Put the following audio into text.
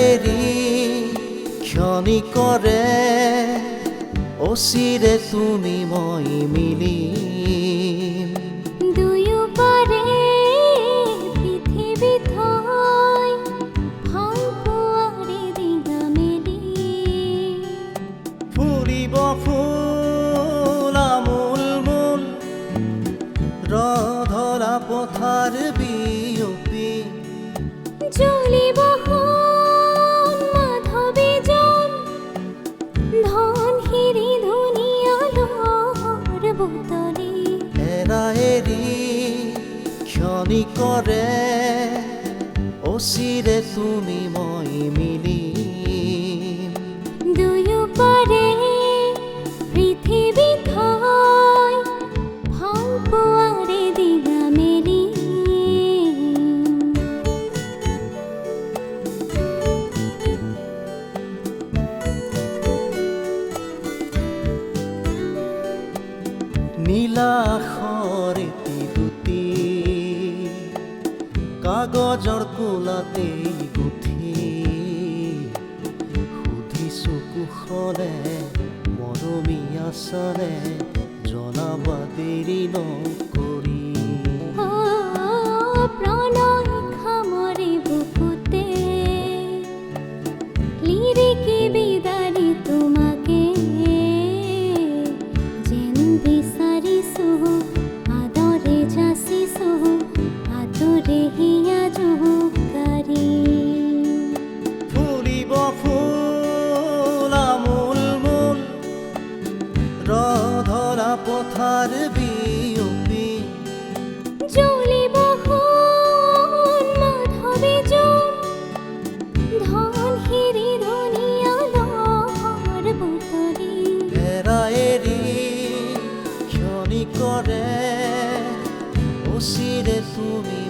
এৰি ক্ষণিকৰে অচিৰে তুমি মই মিলিম দুয়োপাৰে পৃথিৱী থৈ ভাল পোৱাৰে দিগা মেলি ফুৰিব ফুল আমোল মোল ৰধৰা পথাৰ বিয়পি জ্বলিব মাধৱী জন ধন হিৰি ধুনীয়া লহৰ বুটলি এৰা এৰি ক্ষণিকৰে অচিৰে তুমি মই মিলিম দুয়োপাৰে পৃথিৱী থৈ ভাল পোৱাৰে দিগা মেলি নীলা আখৰ এটি দুটি কাগজৰ কোলাতেই গুঠি সুধিছো কুশলে মৰমীয়া ছাৰে জনাবা দেৰি নকৰি প্ৰণয় খামৰে বুকুতে লিৰিকি বিদাৰি তোমাকে যেন বিচাৰিছো আদৰে যাচিছো আদৰে হিয়া জোকাৰি ফুৰিব ফুল আমোল মোল ৰধৰা পথাৰ বিয়পি জ্বলিব মাধৱী জন ধন হিৰি ধুনীয়া লহৰ বুটলি এৰা এৰি ক্ষণিকৰে অচিৰে তুমি